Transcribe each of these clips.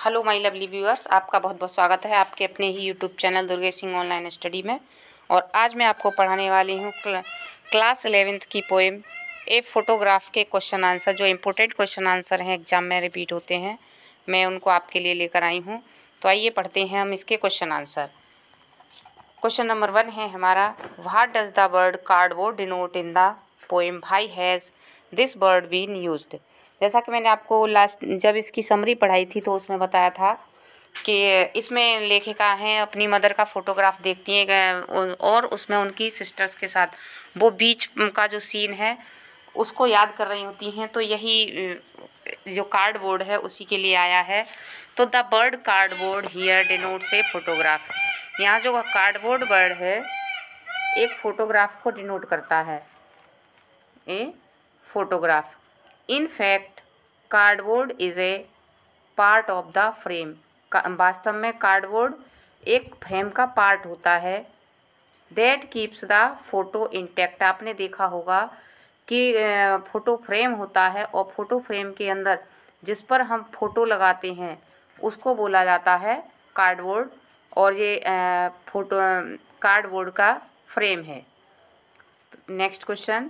Hello my lovely viewers, आपका बहुत बहुत स्वागत है आपके अपने ही YouTube channel Durgesh Singh online study में। और आज मैं आपको पढ़ाने वाली हूँ क्लास 11th की पोएम ए फोटोग्राफ के क्वेश्चन आंसर। जो इम्पोर्टेंट क्वेश्चन आंसर हैं एग्जाम में रिपीट होते हैं, मैं उनको आपके लिए लेकर आई हूँ। तो आइए पढ़ते हैं हम इसके क्वेश्चन आंसर। क्वेश्चन नंबर 1 है हमारा, what does the word cardboard denote in the poem, why has this word been used. जैसा कि मैंने आपको लास्ट जब इसकी समरी पढ़ाई थी तो उसमें बताया था कि इसमें लेखिका हैं अपनी मदर का फ़ोटोग्राफ देखती हैं और उसमें उनकी सिस्टर्स के साथ वो बीच का जो सीन है उसको याद कर रही होती हैं। तो यही जो कार्डबोर्ड है उसी के लिए आया है। तो the word cardboard here denotes a photograph. यहाँ जो कार्डबोर्ड वर्ड है एक फ़ोटोग्राफ को डिनोट करता है, a photograph. In fact cardboard is a part of the frame. वास्तव में कार्डबोर्ड एक फ्रेम का पार्ट होता है। That keeps the photo intact. आपने देखा होगा कि फ़ोटो फ्रेम होता है और फ़ोटो फ्रेम के अंदर जिस पर हम फ़ोटो लगाते हैं उसको बोला जाता है कार्डबोर्ड। और ये फोटो कार्डबोर्ड का फ्रेम है। नेक्स्ट क्वेश्चन,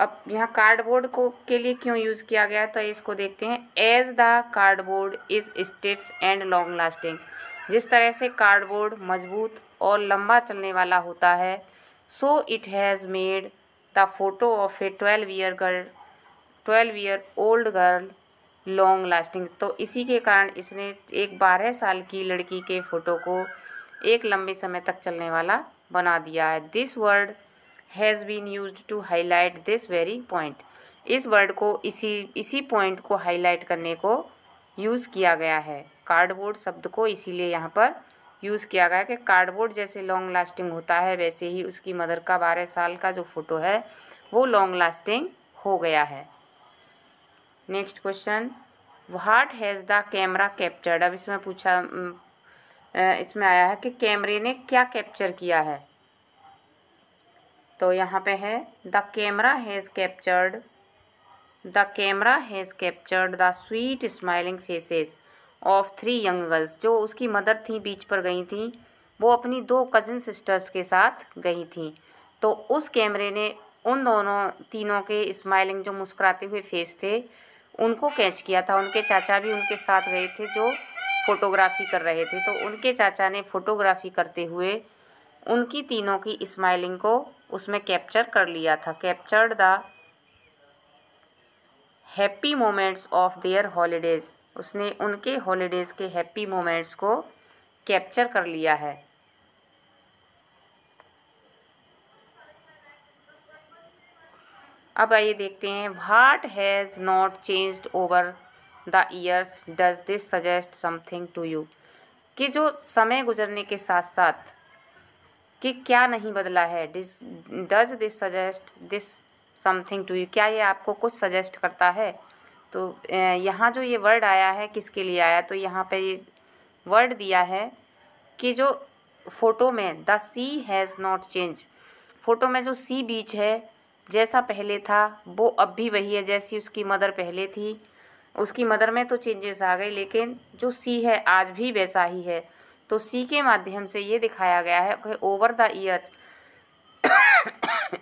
अब यहाँ कार्डबोर्ड को के लिए क्यों यूज़ किया गया है तो इसको देखते हैं। As the cardboard is stiff and long lasting. जिस तरह से कार्डबोर्ड मजबूत और लंबा चलने वाला होता है, so it has made the photo of A 12 year old girl long lasting. तो इसी के कारण इसने एक 12 साल की लड़की के फ़ोटो को एक लंबे समय तक चलने वाला बना दिया है। This word has been used to highlight this very point. इस वर्ड को इसी पॉइंट को हाईलाइट करने को यूज़ किया गया है। कार्डबोर्ड शब्द को इसीलिए यहाँ पर यूज़ किया गया कि कार्डबोर्ड जैसे लॉन्ग लास्टिंग होता है वैसे ही उसकी मदर का 12 साल का जो फ़ोटो है वो लॉन्ग लास्टिंग हो गया है। Next question, what has the camera captured. अब इसमें इसमें आया है कि कैमरे ने क्या कैप्चर किया है। तो यहाँ पे है the camera has captured the sweet smiling faces of 3 young girls. जो उसकी मदर थी बीच पर गई थी वो अपनी 2 कज़न सिस्टर्स के साथ गई थी। तो उस कैमरे ने उन तीनों के स्माइलिंग जो मुस्कुराते हुए फेस थे उनको कैच किया था। उनके चाचा भी उनके साथ गए थे जो फोटोग्राफी कर रहे थे। तो उनके चाचा ने फोटोग्राफी करते हुए उनकी तीनों की स्माइलिंग को उसमें कैप्चर कर लिया था। Captured the happy moments of their holidays. उसने उनके हॉलीडेज़ के हैप्पी मोमेंट्स को कैप्चर कर लिया है। अब आइए देखते हैं, what has not changed over the years does this suggest something to you. कि जो समय गुजरने के साथ साथ कि क्या नहीं बदला है। Does this suggest this something to you, क्या ये आपको कुछ सजेस्ट करता है। तो यहाँ जो ये वर्ड आया है किसके लिए आया, तो यहाँ पे ये वर्ड दिया है कि जो फ़ोटो में the sea has not change. Photo में जो सी बीच है जैसा पहले था वो अब भी वही है जैसी उसकी मदर पहले थी। उसकी मदर में तो चेंजेस आ गए लेकिन जो सी है आज भी वैसा ही है। तो सी के माध्यम से ये दिखाया गया है कि over the years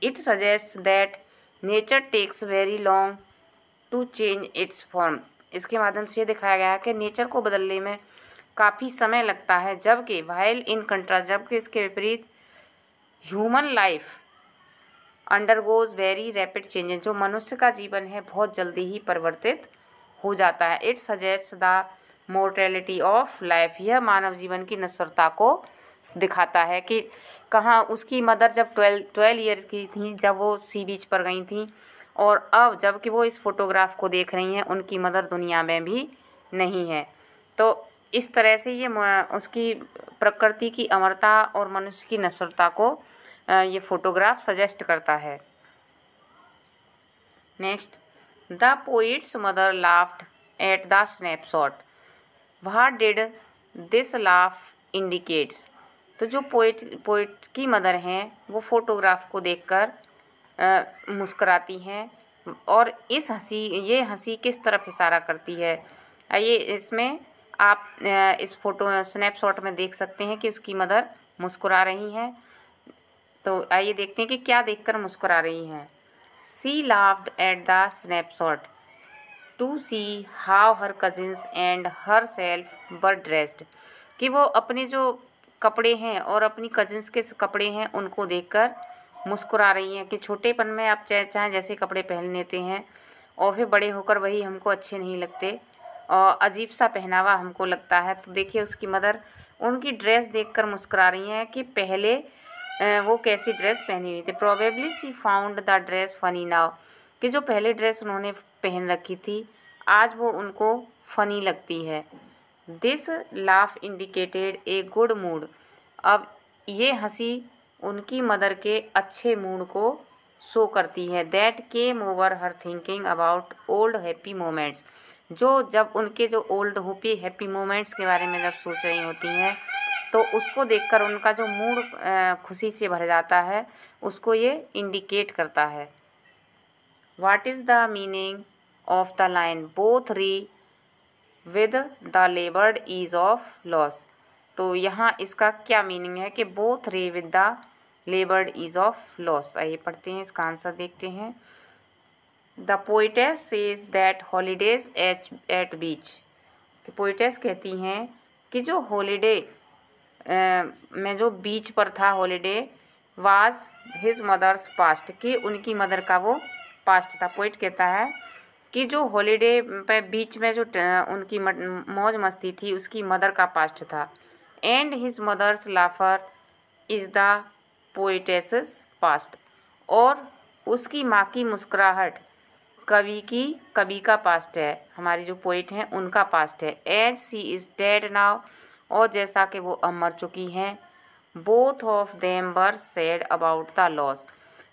it suggest that nature takes very long to change its form. इसके माध्यम से ये दिखाया गया है कि नेचर को बदलने में काफ़ी समय लगता है, जबकि वाइल इन कंट्रास्ट, जबकि इसके विपरीत human life undergoes very rapid changes. जो मनुष्य का जीवन है बहुत जल्दी ही परिवर्तित हो जाता है। It suggest the mortality of life. यह मानव जीवन की नश्वरता को दिखाता है कि कहाँ उसकी मदर जब 12 ईयर्स की थी जब वो सी बीच पर गई थी और अब जबकि वो इस फोटोग्राफ को देख रही हैं उनकी मदर दुनिया में भी नहीं है। तो इस तरह से ये उसकी प्रकृति की अमरता और मनुष्य की नश्वरता को ये फोटोग्राफ सजेस्ट करता है। Next, the poet's mother laughed at the snapshot. What did this laugh indicates. तो जो पोइट की मदर हैं वो फोटोग्राफ को देखकर मुस्कराती हैं। और ये हंसी किस तरफ इशारा करती है। आइए इसमें आप इस फोटो स्नैपशॉट में देख सकते हैं कि उसकी मदर मुस्कुरा रही हैं। तो आइए देखते हैं कि क्या देखकर मुस्कुरा रही हैं। She laughed at the snapshot to see how her cousins and herself were dressed, कि वो अपने जो कपड़े हैं और अपनी कजिन्स के कपड़े हैं उनको देखकर मुस्कुरा रही हैं कि छोटेपन में आप चाहे जैसे कपड़े पहन लेते हैं और फिर बड़े होकर वही हमको अच्छे नहीं लगते और अजीब सा पहनावा हमको लगता है। तो देखिए उसकी मदर उनकी ड्रेस देखकर मुस्कुरा रही हैं कि पहले वो कैसी ड्रेस पहनी हुई थी। Probably she found the dress funny now, कि जो पहले ड्रेस उन्होंने पहन रखी थी आज वो उनको फनी लगती है। This laugh indicated a good mood, अब ये हंसी उनकी मदर के अच्छे मूड को शो करती है। That came over her thinking about old happy moments, जो जब उनके जो ओल्ड हैप्पी मोमेंट्स के बारे में जब सोच रही होती हैं तो उसको देखकर उनका जो मूड खुशी से भर जाता है उसको ये इंडिकेट करता है। What is the meaning of the line both rare with the laboured ease of loss, तो यहाँ इसका क्या मीनिंग है कि both rare with the laboured ease of loss. आइए पढ़ते हैं, इसका आंसर देखते हैं। The poetess says that holidays at beach, poetess कहती हैं कि जो हॉलीडे में जो बीच पर था holiday was his mother's past, कि उनकी मदर का वो पास्ट था। पोइट कहता है कि जो हॉलीडे पे बीच में जो उनकी मौज मस्ती थी उसकी मदर का पास्ट था। And his mother's laughter is the poetess past, और उसकी माँ की मुस्कुराहट कवि का पास्ट है, हमारी जो पोइट हैं उनका पास्ट है। As she is dead now, और जैसा कि वो अब मर चुकी हैं। Both of them were sad about the loss,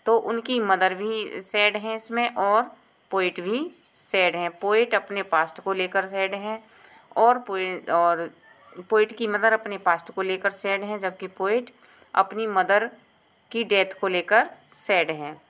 तो उनकी मदर भी सैड हैं इसमें और पोइट भी सैड हैं। पोइट अपने पास्ट को लेकर सैड हैं और पोइट की मदर अपने पास्ट को लेकर सैड हैं, जबकि पोइट अपनी मदर की डेथ को लेकर सैड हैं।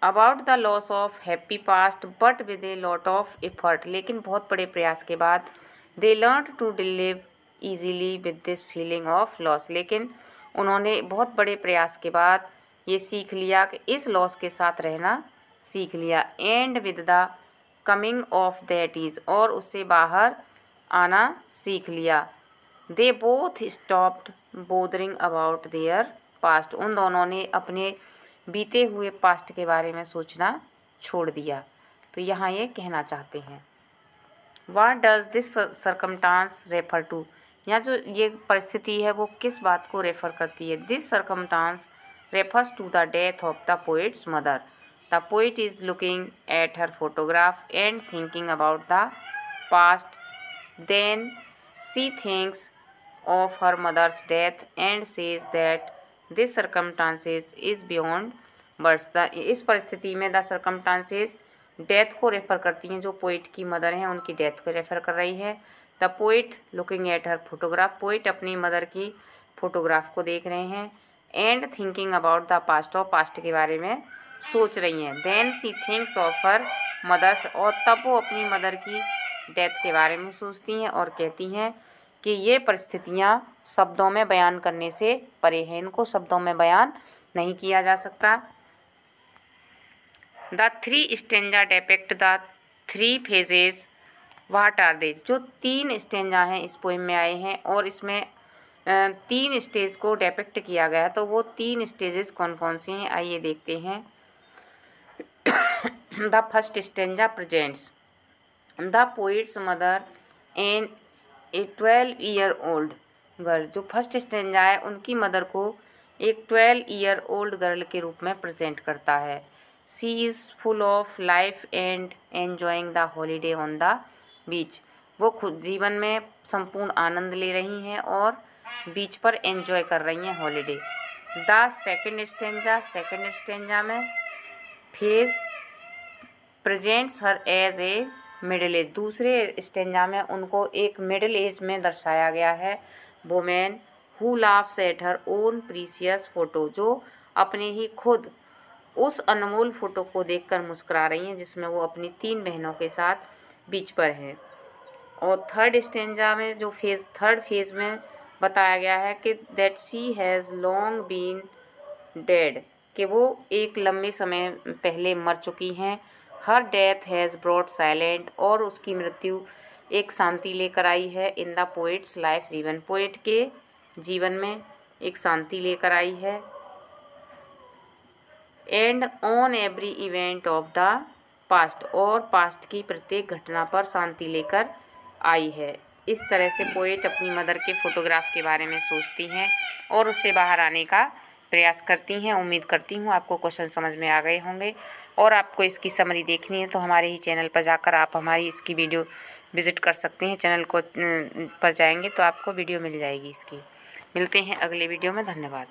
About the loss of happy past but with a lot of effort, लेकिन बहुत बड़े प्रयास के बाद they learn to live easily with this feeling of loss, लेकिन उन्होंने बहुत बड़े प्रयास के बाद ये सीख लिया कि इस लॉस के साथ रहना सीख लिया। And with the coming of that is, और उससे बाहर आना सीख लिया। They both stopped bothering about their past, उन दोनों ने अपने बीते हुए पास्ट के बारे में सोचना छोड़ दिया। तो यहाँ ये कहना चाहते हैं what does this circumstance refer to, यहाँ जो ये परिस्थिति है वो किस बात को रेफर करती है। This circumstances refers to the death of the poet's mother, the poet is looking at her photograph and thinking about the past, then she thinks of her mother's death and says that this circumstances is beyond words. इस परिस्थिति में the circumstances death को refer करती हैं, जो poet की mother हैं उनकी डेथ को रेफ़र कर रही है। The poet looking at her photograph, poet अपनी मदर की फ़ोटोग्राफ को देख रहे हैं। And thinking about the past, और पास्ट के बारे में सोच रही हैं। Then she thinks of her mother's, और तब वो अपनी मदर की डेथ के बारे में सोचती हैं और कहती हैं कि ये परिस्थितियाँ शब्दों में बयान करने से परे हैं, इनको शब्दों में बयान नहीं किया जा सकता। The three stanza depict the three phases what are they, जो 3 स्टेंजा हैं इस पोएम में आए हैं और इसमें 3 स्टेज को डेपिक्ट किया गया है, तो वो 3 स्टेजेस कौन कौन से हैं आइए देखते हैं। The first stanza presents the poet's mother and A 12-year-old girl, जो फर्स्ट स्टेंजा है उनकी मदर को एक 12-year-old गर्ल के रूप में प्रेजेंट करता है। She is full of life and enjoying the holiday on the beach, वो खुद जीवन में संपूर्ण आनंद ले रही हैं और बीच पर एंजॉय कर रही हैं हॉलीडे। द सेकेंड स्टेंजा में phase presents her as a middle age, दूसरे स्टेंजा में उनको एक मिडिल एज में दर्शाया गया है। Women who laughs at her own precious photo, जो अपने ही खुद उस अनमोल फ़ोटो को देखकर मुस्कुरा रही हैं जिसमें वो अपनी 3 बहनों के साथ बीच पर है। और थर्ड स्टेंजा में जो थर्ड फेज़ में बताया गया है कि that she has long been dead, कि वो एक लंबे समय पहले मर चुकी हैं। Her death has brought silent, और उसकी मृत्यु एक शांति लेकर आई है। इन द पोइट्स लाइफ, जीवन पोएट के जीवन में एक शांति लेकर आई है। And on every event of the past, और पास्ट की प्रत्येक घटना पर शांति लेकर आई है। इस तरह से पोएट अपनी मदर के फ़ोटोग्राफ के बारे में सोचती हैं और उससे बाहर आने का प्रयास करती हैं। उम्मीद करती हूँ आपको क्वेश्चन समझ में आ गए होंगे, और आपको इसकी समरी देखनी है तो हमारे ही चैनल पर जाकर आप हमारी इसकी वीडियो विज़िट कर सकते हैं। चैनल को पर जाएंगे तो आपको वीडियो मिल जाएगी इसकी। मिलते हैं अगले वीडियो में। धन्यवाद।